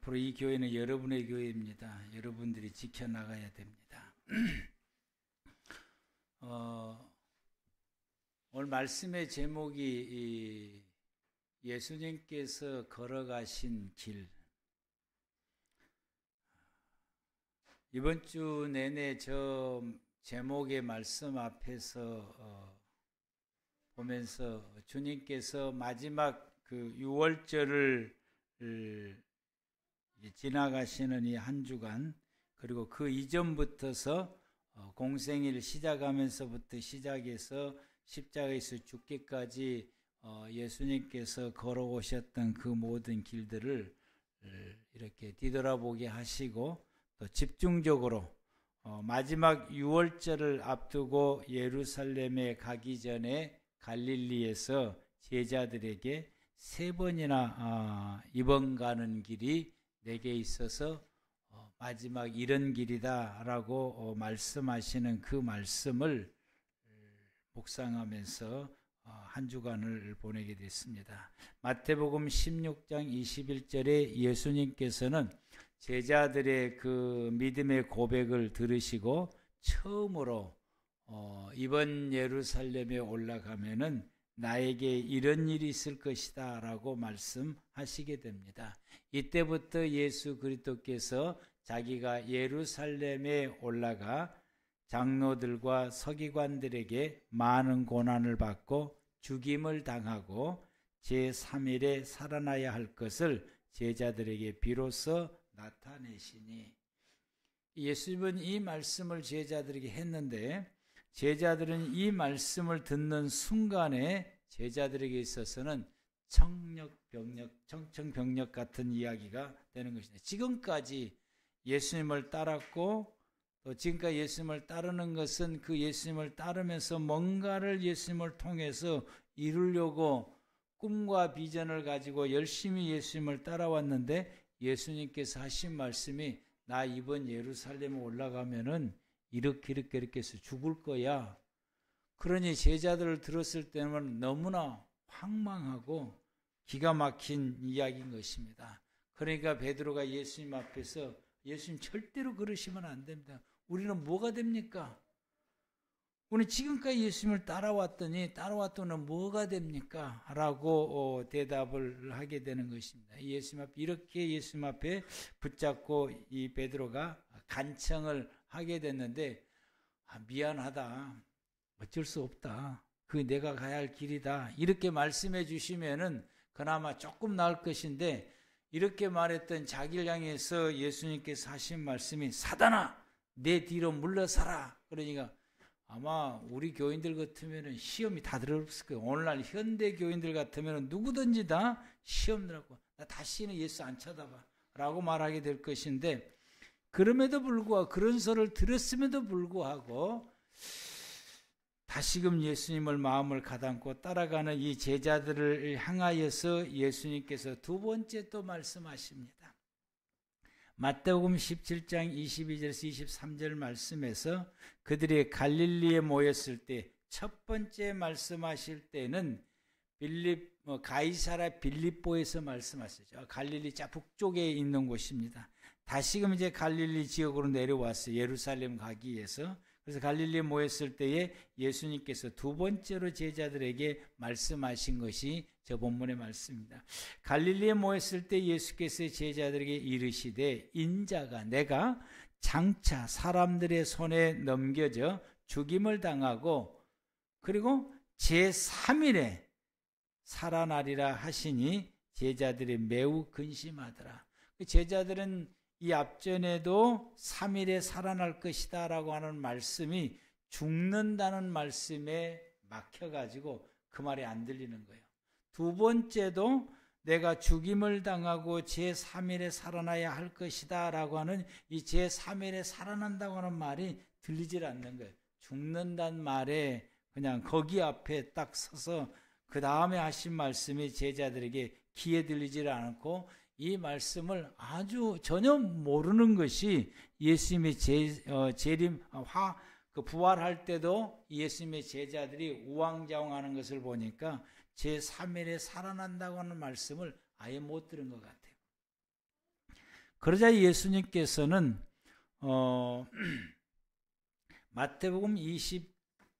앞으로 이 교회는 여러분의 교회입니다. 여러분들이 지켜나가야 됩니다. 오늘 말씀의 제목이 예수님께서 걸어가신 길. 이번 주 내내 저 제목의 말씀 앞에서 보면서 주님께서 마지막 그 6월절을 지나가시는 이 한 주간, 그리고 그 이전부터서 공생일 시작하면서부터 시작해서 십자가에서 죽기까지 예수님께서 걸어오셨던 그 모든 길들을 이렇게 뒤돌아보게 하시고, 또 집중적으로 마지막 6월절을 앞두고 예루살렘에 가기 전에 갈릴리에서 제자들에게 3번이나 이번 가는 길이 내게 있어서 마지막 이런 길이다 라고 말씀하시는 그 말씀을 묵상하면서 한 주간을 보내게 됐습니다. 마태복음 16장 21절에 예수님께서는 제자들의 그 믿음의 고백을 들으시고 처음으로 이번 예루살렘에 올라가면은 나에게 이런 일이 있을 것이다 라고 말씀하시게 됩니다. 이때부터 예수 그리스도께서 자기가 예루살렘에 올라가 장로들과 서기관들에게 많은 고난을 받고 죽임을 당하고 제3일에 살아나야 할 것을 제자들에게 비로소 나타내시니, 예수님은 이 말씀을 제자들에게 했는데, 제자들은 이 말씀을 듣는 순간에 제자들에게 있어서는 청천벽력 같은 이야기가 되는 것입니다. 지금까지 예수님을 따랐고, 또 지금까지 예수님을 따르는 것은 그 예수님을 따르면서 뭔가를 예수님을 통해서 이루려고 꿈과 비전을 가지고 열심히 예수님을 따라왔는데, 예수님께서 하신 말씀이 나 이번 예루살렘에 올라가면은 이렇게 해서 죽을 거야. 그러니 제자들을 들었을 때는 너무나 황망하고 기가 막힌 이야기인 것입니다. 그러니까 베드로가 예수님 앞에서 예수님 절대로 그러시면 안 됩니다. 우리는 뭐가 됩니까? 우리 지금까지 예수님을 따라왔더니 뭐가 됩니까? 라고 대답을 하게 되는 것입니다. 예수님 앞에, 이렇게 예수님 앞에 붙잡고 이 베드로가 간청을 하게 됐는데, 미안하다, 어쩔 수 없다, 그게 내가 가야 할 길이다, 이렇게 말씀해 주시면은 그나마 조금 나을 것인데, 이렇게 말했던 자기를 향해서 예수님께서 하신 말씀이 사단아 내 뒤로 물러서라. 그러니까 아마 우리 교인들 같으면 시험이 다 들어왔을 거예요. 오늘날 현대 교인들 같으면 누구든지 다 시험 들어고 나 다시는 예수 안 쳐다봐 라고 말하게 될 것인데, 그럼에도 불구하고, 그런 소리를 들었음에도 불구하고 다시금 예수님을 마음을 가담고 따라가는 이 제자들을 향하여서 예수님께서 두 번째 또 말씀하십니다. 마태복음 17장 22절에서 23절 말씀에서 그들이 갈릴리에 모였을 때 첫 번째 말씀하실 때는 가이사라 빌립보에서 말씀하시죠. 갈릴리 자 북쪽에 있는 곳입니다. 다시금 이제 갈릴리 지역으로 내려왔어요. 예루살렘 가기 위해서. 그래서 갈릴리에 모였을 때에 예수님께서 두 번째로 제자들에게 말씀하신 것이 저 본문의 말씀입니다. 갈릴리에 모였을 때 예수께서 제자들에게 이르시되 인자가 내가 장차 사람들의 손에 넘겨져 죽임을 당하고 그리고 제3일에 살아나리라 하시니 제자들이 매우 근심하더라. 제자들은 이 앞전에도 3일에 살아날 것이다 라고 하는 말씀이 죽는다는 말씀에 막혀가지고 그 말이 안 들리는 거예요. 두 번째도 내가 죽임을 당하고 제3일에 살아나야 할 것이다 라고 하는 이 제3일에 살아난다고 하는 말이 들리질 않는 거예요. 죽는다는 말에 그냥 거기 앞에 딱 서서 그 다음에 하신 말씀이 제자들에게 귀에 들리질 않고, 이 말씀을 아주 전혀 모르는 것이 예수님의 부활할 때도 예수님의 제자들이 우왕좌왕하는 것을 보니까 제3일에 살아난다고 하는 말씀을 아예 못 들은 것 같아요. 그러자 예수님께서는 마태복음 20장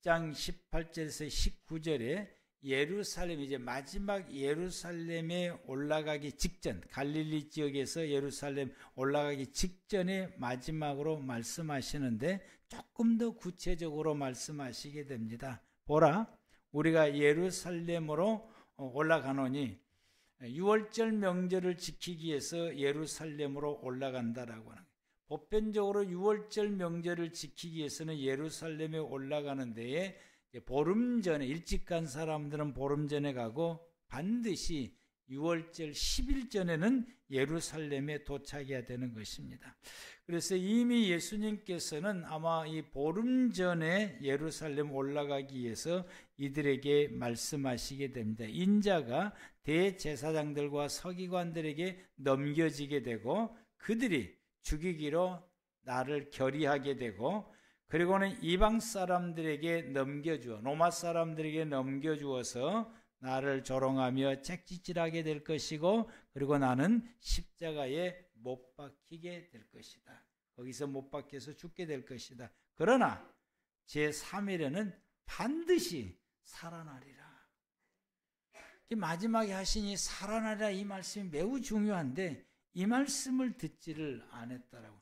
18절에서 19절에 예루살렘, 이제 마지막 예루살렘에 올라가기 직전, 갈릴리 지역에서 예루살렘 올라가기 직전에 마지막으로 말씀하시는데 조금 더 구체적으로 말씀하시게 됩니다. 보라, 우리가 예루살렘으로 올라가노니, 6월절 명절을 지키기 위해서 예루살렘으로 올라간다라고 하는 거예요. 보편적으로 6월절 명절을 지키기 위해서는 예루살렘에 올라가는 데에 보름 전에, 일찍 간 사람들은 보름 전에 가고 반드시 6월절 10일 전에는 예루살렘에 도착해야 되는 것입니다. 그래서 이미 예수님께서는 아마 이 보름 전에 예루살렘 올라가기 위해서 이들에게 말씀하시게 됩니다. 인자가 대제사장들과 서기관들에게 넘겨지게 되고 그들이 죽이기로 나를 결의하게 되고, 그리고는 이방 사람들에게 넘겨주어, 로마 사람들에게 넘겨주어서 나를 조롱하며 책짓질하게 될 것이고, 그리고 나는 십자가에 못 박히게 될 것이다. 거기서 못 박혀서 죽게 될 것이다. 그러나 제3일에는 반드시 살아나리라. 마지막에 하신 이 살아나리라, 이 말씀이 매우 중요한데 이 말씀을 듣지를 않았다라고.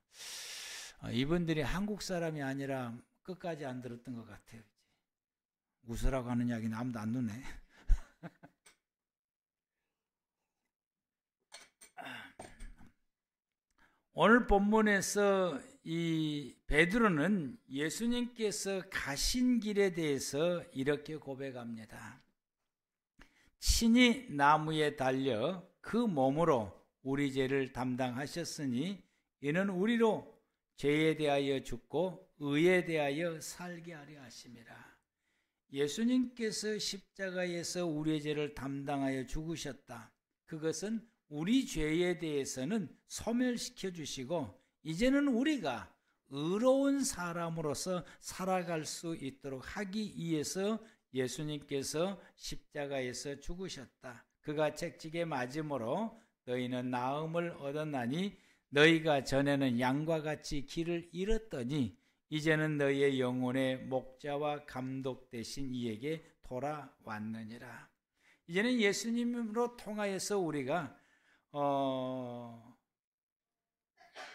이분들이 한국 사람이 아니라 끝까지 안 들었던 것 같아요. 웃으라고 하는 이야기는 아무도 안 듣네. 오늘 본문에서 이 베드로는 예수님께서 가신 길에 대해서 이렇게 고백합니다. 친히 나무에 달려 그 몸으로 우리 죄를 담당하셨으니 이는 우리로 죄에 대하여 죽고 의에 대하여 살게 하려 하심이라. 예수님께서 십자가에서 우리의 죄를 담당하여 죽으셨다. 그것은 우리 죄에 대해서는 소멸시켜 주시고 이제는 우리가 의로운 사람으로서 살아갈 수 있도록 하기 위해서 예수님께서 십자가에서 죽으셨다. 그가 채찍에 맞음으로 너희는 나음을 얻었나니 너희가 전에는 양과 같이 길을 잃었더니 이제는 너희의 영혼의 목자와 감독 되신 이에게 돌아왔느니라. 이제는 예수님으로 통하여서 우리가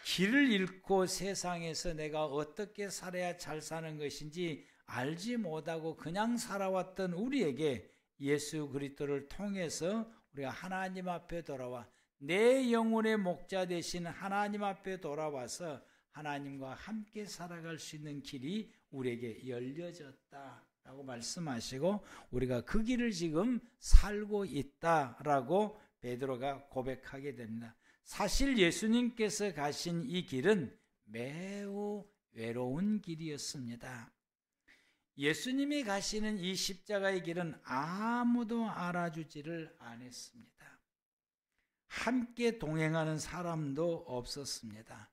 길을 잃고 세상에서 내가 어떻게 살아야 잘 사는 것인지 알지 못하고 그냥 살아왔던 우리에게 예수 그리스도를 통해서 우리가 하나님 앞에 돌아와 내 영혼의 목자 되신 하나님 앞에 돌아와서 하나님과 함께 살아갈 수 있는 길이 우리에게 열려졌다라고 말씀하시고 우리가 그 길을 지금 살고 있다라고 베드로가 고백하게 됩니다. 사실 예수님께서 가신 이 길은 매우 외로운 길이었습니다. 예수님이 가시는 이 십자가의 길은 아무도 알아주지를 않았습니다. 함께 동행하는 사람도 없었습니다.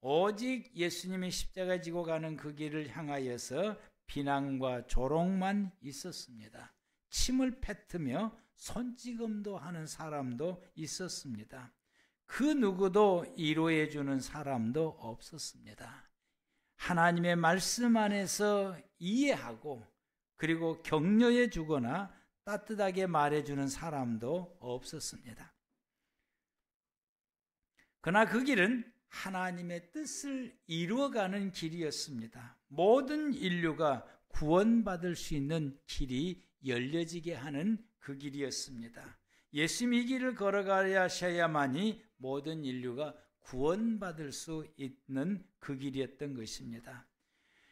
오직 예수님이 십자가 지고 가는 그 길을 향하여서 비난과 조롱만 있었습니다. 침을 뱉으며 손찌검도 하는 사람도 있었습니다. 그 누구도 위로해 주는 사람도 없었습니다. 하나님의 말씀 안에서 이해하고 그리고 격려해 주거나 따뜻하게 말해 주는 사람도 없었습니다. 그러나 그 길은 하나님의 뜻을 이루어가는 길이었습니다. 모든 인류가 구원받을 수 있는 길이 열려지게 하는 그 길이었습니다. 예수님이 이 길을 걸어가셔야만이 모든 인류가 구원받을 수 있는 그 길이었던 것입니다.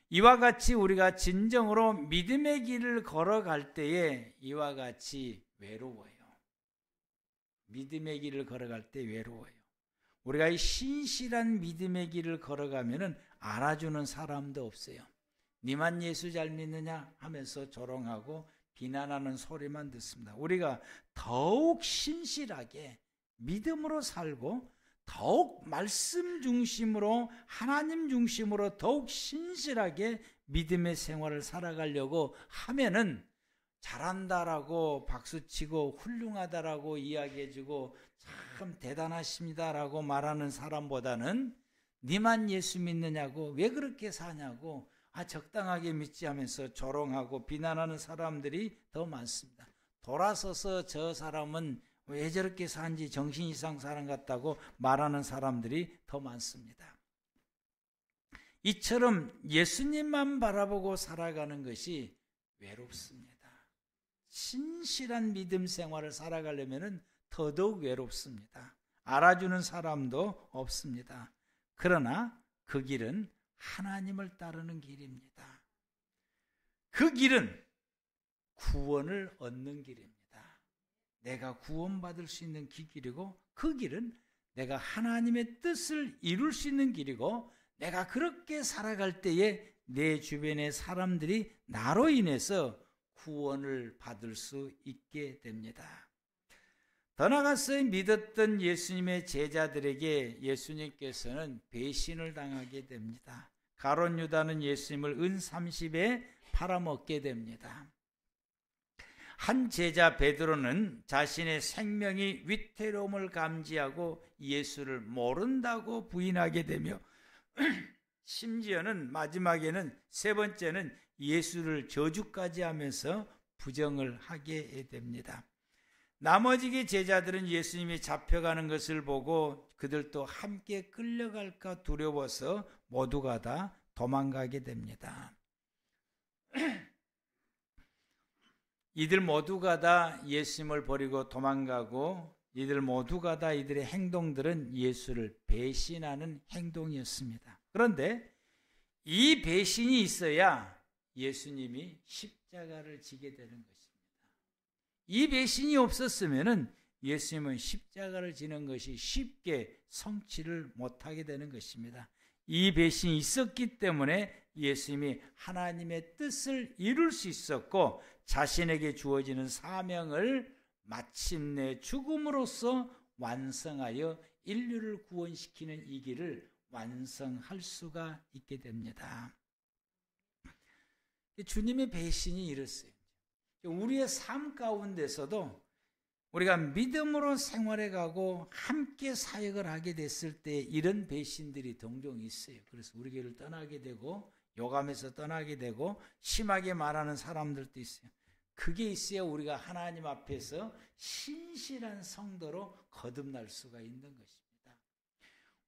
이와 같이 우리가 진정으로 믿음의 길을 걸어갈 때에 이와 같이 외로워요. 믿음의 길을 걸어갈 때 외로워요. 우리가 이 신실한 믿음의 길을 걸어가면은 알아주는 사람도 없어요. 니만 예수 잘 믿느냐 하면서 조롱하고 비난하는 소리만 듣습니다. 우리가 더욱 신실하게 믿음으로 살고 더욱 말씀 중심으로 하나님 중심으로 더욱 신실하게 믿음의 생활을 살아가려고 하면은 잘한다라고 박수치고 훌륭하다라고 이야기해주고 참 대단하십니다라고 말하는 사람보다는 니만 예수 믿느냐고, 왜 그렇게 사냐고, 적당하게 믿지 하면서 조롱하고 비난하는 사람들이 더 많습니다. 돌아서서 저 사람은 왜 저렇게 사는지 정신 이상 사람 같다고 말하는 사람들이 더 많습니다. 이처럼 예수님만 바라보고 살아가는 것이 외롭습니다. 신실한 믿음 생활을 살아가려면 더더욱 외롭습니다. 알아주는 사람도 없습니다. 그러나 그 길은 하나님을 따르는 길입니다. 그 길은 구원을 얻는 길입니다. 내가 구원받을 수 있는 길이고, 그 길은 내가 하나님의 뜻을 이룰 수 있는 길이고, 내가 그렇게 살아갈 때에 내 주변의 사람들이 나로 인해서 구원을 받을 수 있게 됩니다. 더 나아가서 믿었던 예수님의 제자들에게 예수님께서는 배신을 당하게 됩니다. 가룟 유다는 예수님을 은 30에 팔아먹게 됩니다. 한 제자 베드로는 자신의 생명이 위태로움을 감지하고 예수를 모른다고 부인하게 되며 심지어는 마지막에는 세 번째는 예수를 저주까지 하면서 부정을 하게 됩니다. 나머지 제자들은 예수님이 잡혀가는 것을 보고 그들도 함께 끌려갈까 두려워서 모두가 다 도망가게 됩니다. 이들 모두가 다 예수님을 버리고 도망가고, 이들 모두가 다 이들의 행동들은 예수를 배신하는 행동이었습니다. 그런데 이 배신이 있어야 예수님이 십자가를 지게 되는 것입니다. 이 배신이 없었으면 예수님은 십자가를 지는 것이 쉽게 성취를 못하게 되는 것입니다. 이 배신이 있었기 때문에 예수님이 하나님의 뜻을 이룰 수 있었고, 자신에게 주어지는 사명을 마침내 죽음으로써 완성하여 인류를 구원시키는 이 길을 완성할 수가 있게 됩니다. 주님의 배신이 이렇어요. 우리의 삶 가운데서도 우리가 믿음으로 생활해 가고 함께 사역을 하게 됐을 때 이런 배신들이 종종 있어요. 그래서 우리 교회를 떠나게 되고, 요감에서 떠나게 되고, 심하게 말하는 사람들도 있어요. 그게 있어야 우리가 하나님 앞에서 신실한 성도로 거듭날 수가 있는 것입니다.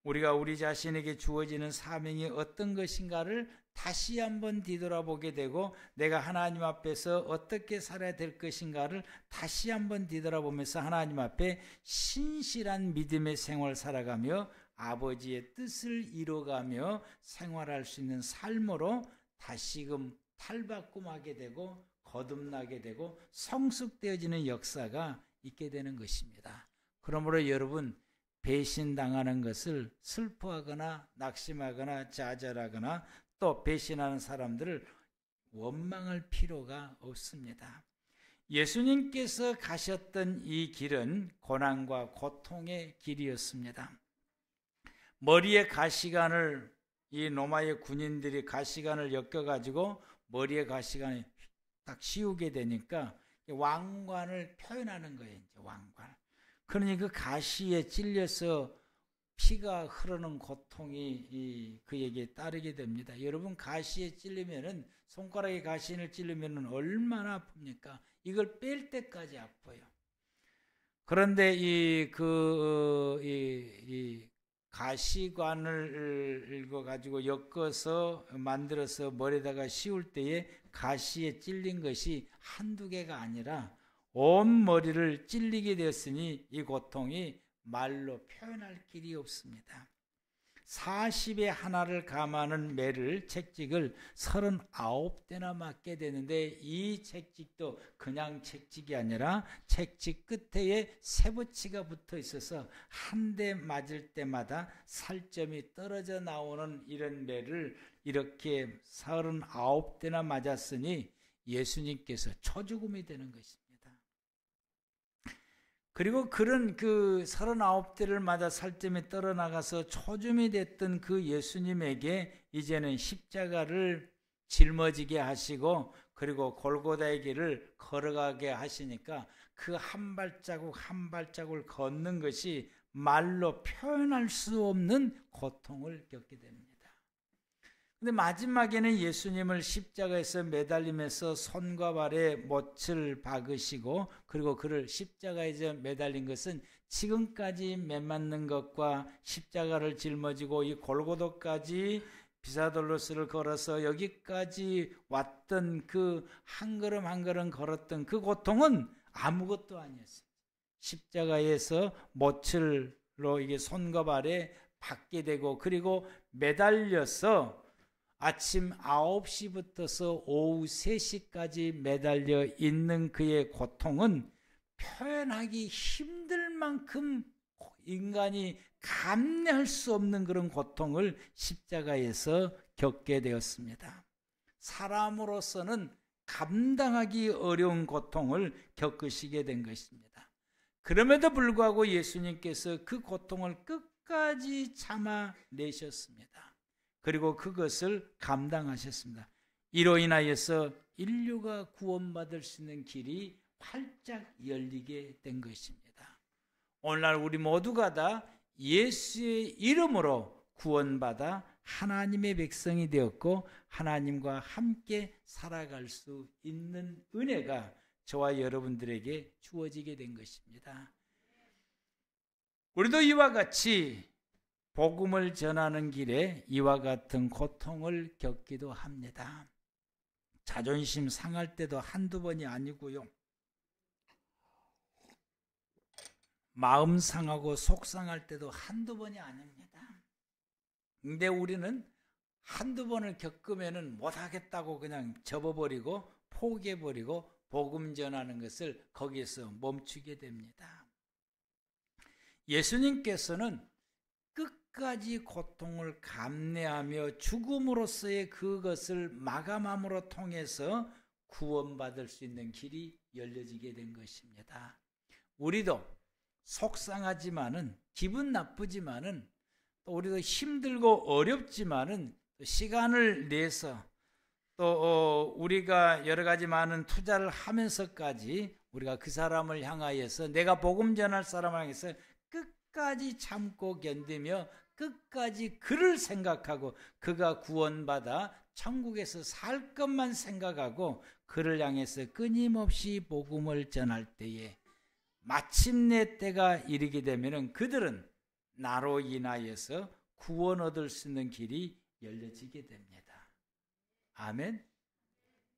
우리가 우리 자신에게 주어지는 사명이 어떤 것인가를 다시 한번 뒤돌아보게 되고, 내가 하나님 앞에서 어떻게 살아야 될 것인가를 다시 한번 뒤돌아보면서 하나님 앞에 신실한 믿음의 생활을 살아가며 아버지의 뜻을 이뤄가며 생활할 수 있는 삶으로 다시금 탈바꿈하게 되고 거듭나게 되고 성숙되어지는 역사가 있게 되는 것입니다. 그러므로 여러분, 배신당하는 것을 슬퍼하거나 낙심하거나 좌절하거나 또 배신하는 사람들을 원망할 필요가 없습니다. 예수님께서 가셨던 이 길은 고난과 고통의 길이었습니다. 머리에 가시관을, 이 로마의 군인들이 가시관을 엮여가지고 머리에 가시관을 딱 씌우게 되니까 왕관을 표현하는 거예요. 이제 왕관. 그러니 그 가시에 찔려서 피가 흐르는 고통이 그에게 따르게 됩니다. 여러분, 가시에 찔리면은, 손가락에 가시를 찔리면은 얼마나 아픕니까? 이걸 뺄 때까지 아파요. 그런데 이 가시관을 읽어가지고 엮어서 만들어서 머리에다가 씌울 때에 가시에 찔린 것이 한두 개가 아니라 온 머리를 찔리게 되었으니 이 고통이 말로 표현할 길이 없습니다. 40에 하나를 감하는 매를, 책직을 39대나 맞게 되는데, 이 책직도 그냥 책직이 아니라 책직 끝에 쇠붙이가 붙어 있어서 한 대 맞을 때마다 살점이 떨어져 나오는 이런 매를 이렇게 39대나 맞았으니 예수님께서 초죽음이 되는 것입니다. 그리고 그런 그 39대를 맞아 살점이 떨어나가서 초줌이 됐던 그 예수님에게 이제는 십자가를 짊어지게 하시고 그리고 골고다의 길을 걸어가게 하시니까 그 한 발자국 한 발자국을 걷는 것이 말로 표현할 수 없는 고통을 겪게 됩니다. 근데 마지막에는 예수님을 십자가에서 매달리면서 손과 발에 못을 박으시고 그리고 그를 십자가에 매달린 것은 지금까지 매맞는 것과 십자가를 짊어지고 이 골고다까지 비사돌로스를 걸어서 여기까지 왔던 그 한 걸음 한 걸음 걸었던 그 고통은 아무것도 아니었어요. 십자가에서 못을로 이게 손과 발에 박게 되고 그리고 매달려서 아침 9시부터서 오후 3시까지 매달려 있는 그의 고통은 표현하기 힘들 만큼 인간이 감내할 수 없는 그런 고통을 십자가에서 겪게 되었습니다. 사람으로서는 감당하기 어려운 고통을 겪으시게 된 것입니다. 그럼에도 불구하고 예수님께서 그 고통을 끝까지 참아내셨습니다. 그리고 그것을 감당하셨습니다. 이로 인하여서 인류가 구원받을 수 있는 길이 활짝 열리게 된 것입니다. 오늘날 우리 모두가 다 예수의 이름으로 구원받아 하나님의 백성이 되었고 하나님과 함께 살아갈 수 있는 은혜가 저와 여러분들에게 주어지게 된 것입니다. 우리도 이와 같이 복음을 전하는 길에 이와 같은 고통을 겪기도 합니다. 자존심 상할 때도 한두 번이 아니고요. 마음 상하고 속상할 때도 한두 번이 아닙니다. 근데 우리는 한두 번을 겪으면 못하겠다고 그냥 접어버리고 포기해버리고 복음 전하는 것을 거기에서 멈추게 됩니다. 예수님께서는 끝까지 고통을 감내하며 죽음으로서의 그것을 마감함으로 통해서 구원받을 수 있는 길이 열려지게 된 것입니다. 우리도 속상하지만은 기분 나쁘지만은 또 우리도 힘들고 어렵지만은 시간을 내서 또 우리가 여러 가지 많은 투자를 하면서까지 우리가 그 사람을 향하여서 내가 복음 전할 사람을 향해서 끝까지 참고 견디며 끝까지 그를 생각하고 그가 구원받아 천국에서 살 것만 생각하고 그를 향해서 끊임없이 복음을 전할 때에 마침내 때가 이르게 되면 그들은 나로 인하여서 구원 얻을 수 있는 길이 열려지게 됩니다. 아멘.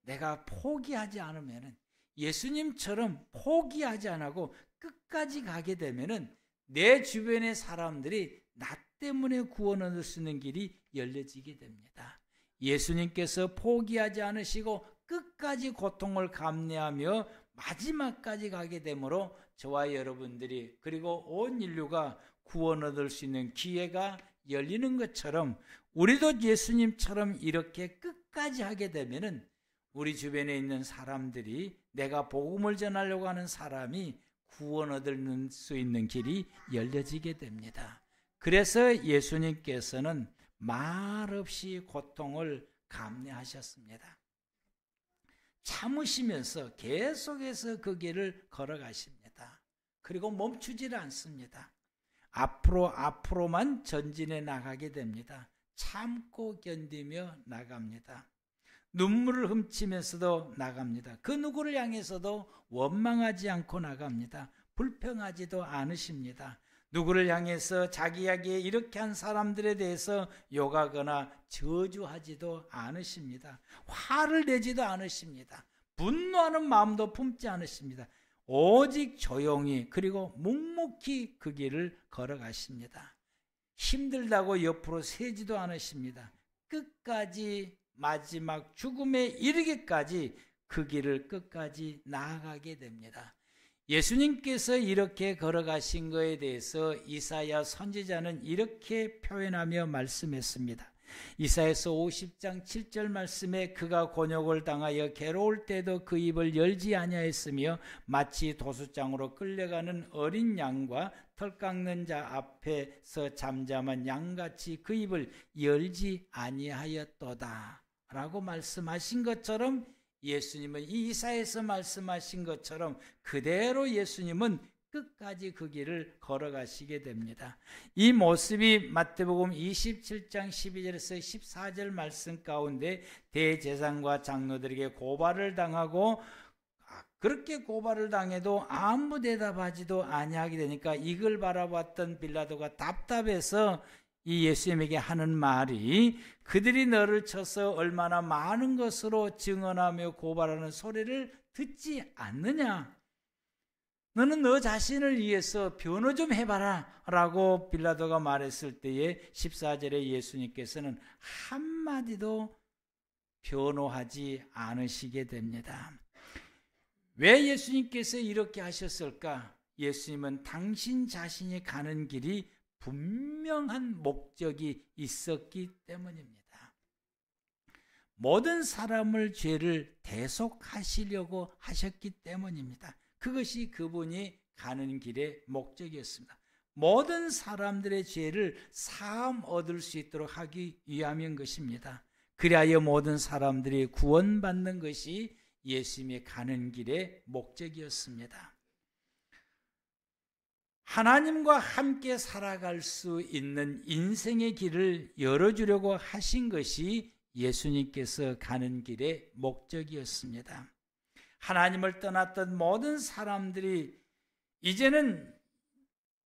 내가 포기하지 않으면 예수님처럼 포기하지 않고 끝까지 가게 되면 내 주변의 사람들이 나 때문에 구원 얻을 수 있는 길이 열려지게 됩니다. 예수님께서 포기하지 않으시고 끝까지 고통을 감내하며 마지막까지 가게 되므로 저와 여러분들이 그리고 온 인류가 구원 얻을 수 있는 기회가 열리는 것처럼 우리도 예수님처럼 이렇게 끝까지 하게 되면은 우리 주변에 있는 사람들이 내가 복음을 전하려고 하는 사람이 구원 얻을 수 있는 길이 열려지게 됩니다. 그래서 예수님께서는 말없이 고통을 감내하셨습니다. 참으시면서 계속해서 그 길을 걸어가십니다. 그리고 멈추지를 않습니다. 앞으로만 전진해 나가게 됩니다. 참고 견디며 나갑니다. 눈물을 훔치면서도 나갑니다. 그 누구를 향해서도 원망하지 않고 나갑니다. 불평하지도 않으십니다. 누구를 향해서 자기에게 이렇게 한 사람들에 대해서 욕하거나 저주하지도 않으십니다. 화를 내지도 않으십니다. 분노하는 마음도 품지 않으십니다. 오직 조용히 그리고 묵묵히 그 길을 걸어가십니다. 힘들다고 옆으로 세지도 않으십니다. 끝까지 마지막 죽음에 이르기까지 그 길을 끝까지 나아가게 됩니다. 예수님께서 이렇게 걸어가신 것에 대해서 이사야 선지자는 이렇게 표현하며 말씀했습니다. 이사야서 50장 7절 말씀에 그가 곤욕을 당하여 괴로울 때도 그 입을 열지 아니하였으며 마치 도수장으로 끌려가는 어린 양과 털 깎는 자 앞에서 잠잠한 양같이 그 입을 열지 아니하였도다. 라고 말씀하신 것처럼 예수님은 이사야에서 말씀하신 것처럼 그대로 예수님은 끝까지 그 길을 걸어가시게 됩니다. 이 모습이 마태복음 27장 12절에서 14절 말씀 가운데 대제사장과 장로들에게 고발을 당하고 그렇게 고발을 당해도 아무 대답하지도 아니하게 되니까 이걸 바라봤던 빌라도가 답답해서 이 예수님에게 하는 말이 그들이 너를 쳐서 얼마나 많은 것으로 증언하며 고발하는 소리를 듣지 않느냐? 너는 너 자신을 위해서 변호 좀 해봐라 라고 빌라도가 말했을 때에 14절에 예수님께서는 한마디도 변호하지 않으시게 됩니다. 왜 예수님께서 이렇게 하셨을까? 예수님은 당신 자신이 가는 길이 분명한 목적이 있었기 때문입니다. 모든 사람을 죄를 대속하시려고 하셨기 때문입니다. 그것이 그분이 가는 길의 목적이었습니다. 모든 사람들의 죄를 사함 얻을 수 있도록 하기 위함인 것입니다. 그리하여 모든 사람들이 구원받는 것이 예수님의 가는 길의 목적이었습니다. 하나님과 함께 살아갈 수 있는 인생의 길을 열어주려고 하신 것이 예수님께서 가는 길의 목적이었습니다. 하나님을 떠났던 모든 사람들이 이제는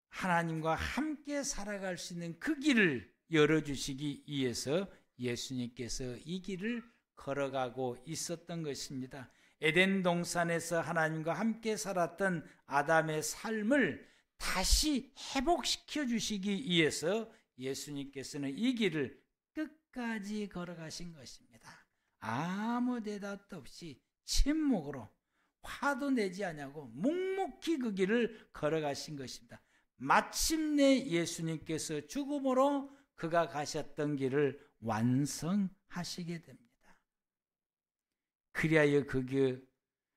하나님과 함께 살아갈 수 있는 그 길을 열어주시기 위해서 예수님께서 이 길을 걸어가고 있었던 것입니다. 에덴 동산에서 하나님과 함께 살았던 아담의 삶을 다시 회복시켜 주시기 위해서 예수님께서는 이 길을 끝까지 걸어가신 것입니다. 아무 대답도 없이 침묵으로 화도 내지 않냐고 묵묵히 그 길을 걸어가신 것입니다. 마침내 예수님께서 죽음으로 그가 가셨던 길을 완성하시게 됩니다. 그리하여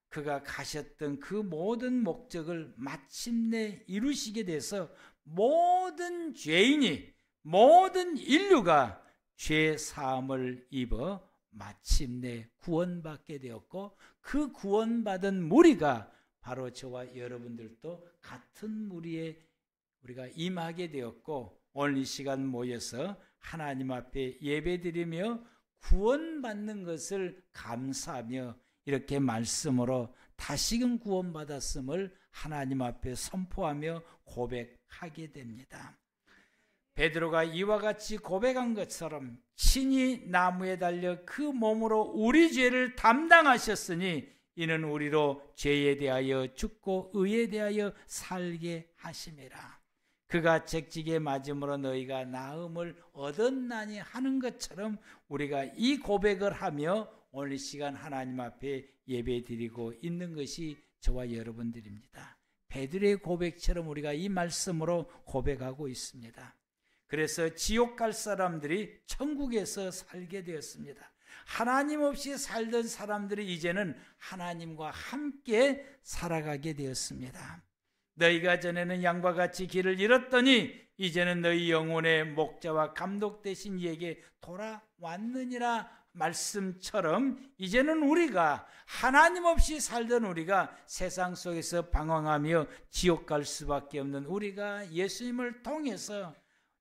그가 가셨던 그 모든 목적을 마침내 이루시게 돼서 모든 죄인이, 모든 인류가 죄 사함을 입어 마침내 구원받게 되었고 그 구원받은 무리가 바로 저와 여러분들도 같은 무리에 우리가 임하게 되었고 오늘 이 시간 모여서 하나님 앞에 예배드리며 구원받는 것을 감사하며 이렇게 말씀으로 다시금 구원받았음을 하나님 앞에 선포하며 고백하게 됩니다. 베드로가 이와 같이 고백한 것처럼 친히 나무에 달려 그 몸으로 우리 죄를 담당하셨으니 이는 우리로 죄에 대하여 죽고 의에 대하여 살게 하심이라. 그가 채찍에 맞음으로 너희가 나음을 얻었나니 하는 것처럼 우리가 이 고백을 하며 오늘 이 시간 하나님 앞에 예배드리고 있는 것이 저와 여러분들입니다. 베드로의 고백처럼 우리가 이 말씀으로 고백하고 있습니다. 그래서 지옥 갈 사람들이 천국에서 살게 되었습니다. 하나님 없이 살던 사람들이 이제는 하나님과 함께 살아가게 되었습니다. 너희가 전에는 양과 같이 길을 잃었더니 이제는 너희 영혼의 목자와 감독 되신 이에게 돌아왔느니라 말씀처럼 이제는 우리가 하나님 없이 살던 우리가 세상 속에서 방황하며 지옥 갈 수밖에 없는 우리가 예수님을 통해서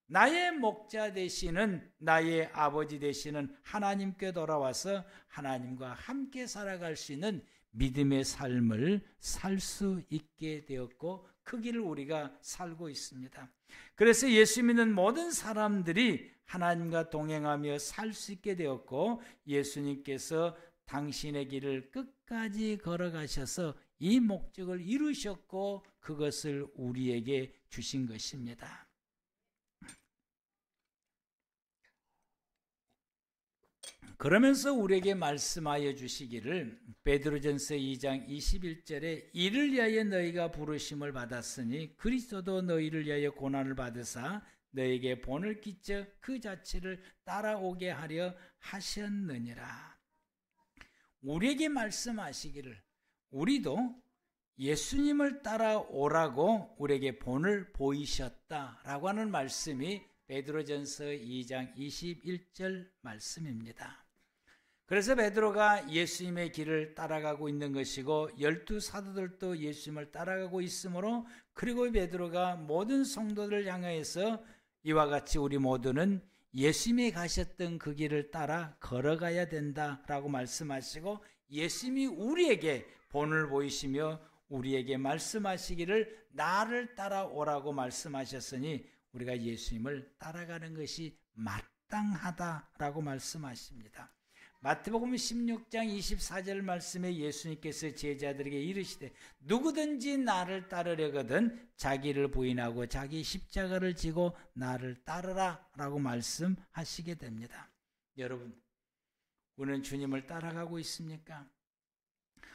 나의 목자 되시는 나의 아버지 되시는 하나님께 돌아와서 하나님과 함께 살아갈 수 있는 믿음의 삶을 살 수 있게 되었고 그 길을 우리가 살고 있습니다. 그래서 예수 믿는 모든 사람들이 하나님과 동행하며 살 수 있게 되었고 예수님께서 당신의 길을 끝까지 걸어가셔서 이 목적을 이루셨고 그것을 우리에게 주신 것입니다. 그러면서 우리에게 말씀하여 주시기를 베드로전서 2장 21절에 이를 위하여 너희가 부르심을 받았으니 그리스도도 너희를 위하여 고난을 받으사 너희에게 본을 끼쳐 그 자체를 따라오게 하려 하셨느니라. 우리에게 말씀하시기를 우리도 예수님을 따라오라고 우리에게 본을 보이셨다라고 하는 말씀이 베드로전서 2장 21절 말씀입니다. 그래서 베드로가 예수님의 길을 따라가고 있는 것이고 12 사도들도 예수님을 따라가고 있으므로, 그리고 베드로가 모든 성도들을 향하여서 이와 같이 우리 모두는 예수님이 가셨던 그 길을 따라 걸어가야 된다라고 말씀하시고, 예수님이 우리에게 본을 보이시며 우리에게 말씀하시기를 나를 따라오라고 말씀하셨으니 우리가 예수님을 따라가는 것이 마땅하다라고 말씀하십니다. 마태복음 16장 24절 말씀에 예수님께서 제자들에게 이르시되 누구든지 나를 따르려거든 자기를 부인하고 자기 십자가를 지고 나를 따르라 라고 말씀하시게 됩니다. 여러분, 우리는 주님을 따라가고 있습니까?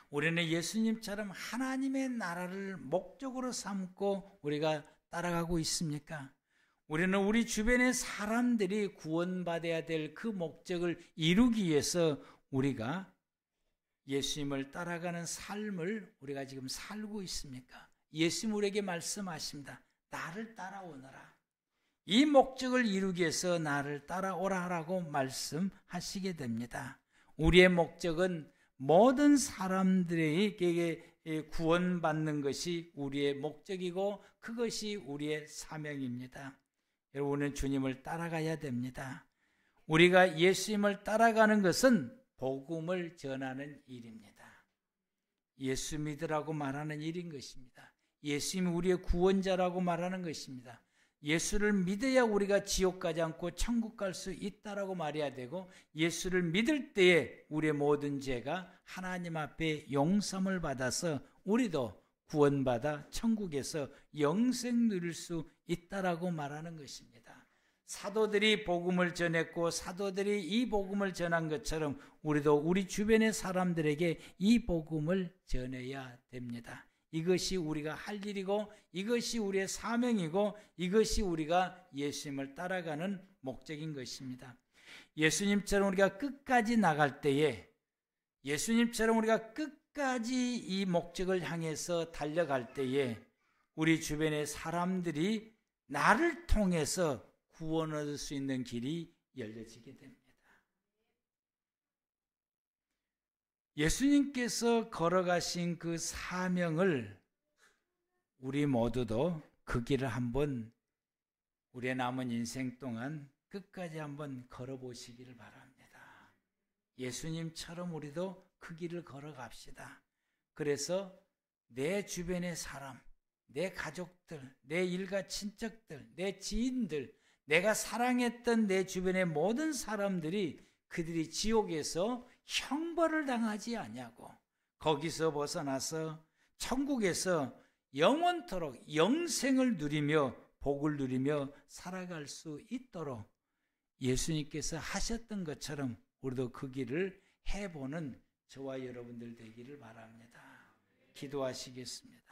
우리는 예수님처럼 하나님의 나라를 목적으로 삼고 우리가 따라가고 있습니까? 우리는 우리 주변의 사람들이 구원받아야 될 그 목적을 이루기 위해서 우리가 예수님을 따라가는 삶을 우리가 지금 살고 있습니까? 예수님 우리에게 말씀하십니다. 나를 따라오너라. 이 목적을 이루기 위해서 나를 따라오라라고 말씀하시게 됩니다. 우리의 목적은 모든 사람들에게 구원받는 것이 우리의 목적이고 그것이 우리의 사명입니다. 여러분은 주님을 따라가야 됩니다. 우리가 예수님을 따라가는 것은 복음을 전하는 일입니다. 예수 믿으라고 말하는 일인 것입니다. 예수님이 우리의 구원자라고 말하는 것입니다. 예수를 믿어야 우리가 지옥 가지 않고 천국 갈 수 있다라고 말해야 되고, 예수를 믿을 때에 우리의 모든 죄가 하나님 앞에 용서를 받아서 우리도 구원받아 천국에서 영생 누릴 수 있다라고 말하는 것입니다. 사도들이 복음을 전했고 사도들이 이 복음을 전한 것처럼 우리도 우리 주변의 사람들에게 이 복음을 전해야 됩니다. 이것이 우리가 할 일이고 이것이 우리의 사명이고 이것이 우리가 예수님을 따라가는 목적인 것입니다. 예수님처럼 우리가 끝까지 나갈 때에, 예수님처럼 우리가 끝까지 이 목적을 향해서 달려갈 때에 우리 주변의 사람들이 나를 통해서 구원 얻을 수 있는 길이 열려지게 됩니다. 예수님께서 걸어가신 그 사명을 우리 모두도 그 길을 한번 우리의 남은 인생 동안 끝까지 한번 걸어보시기를 바랍니다. 예수님처럼 우리도 그 길을 걸어갑시다. 그래서 내 주변의 사람, 내 가족들, 내 일가 친척들, 내 지인들, 내가 사랑했던 내 주변의 모든 사람들이 그들이 지옥에서 형벌을 당하지 아니하고 거기서 벗어나서 천국에서 영원토록 영생을 누리며 복을 누리며 살아갈 수 있도록 예수님께서 하셨던 것처럼 우리도 그 길을 해보는 저와 여러분들 되기를 바랍니다. 기도하시겠습니다.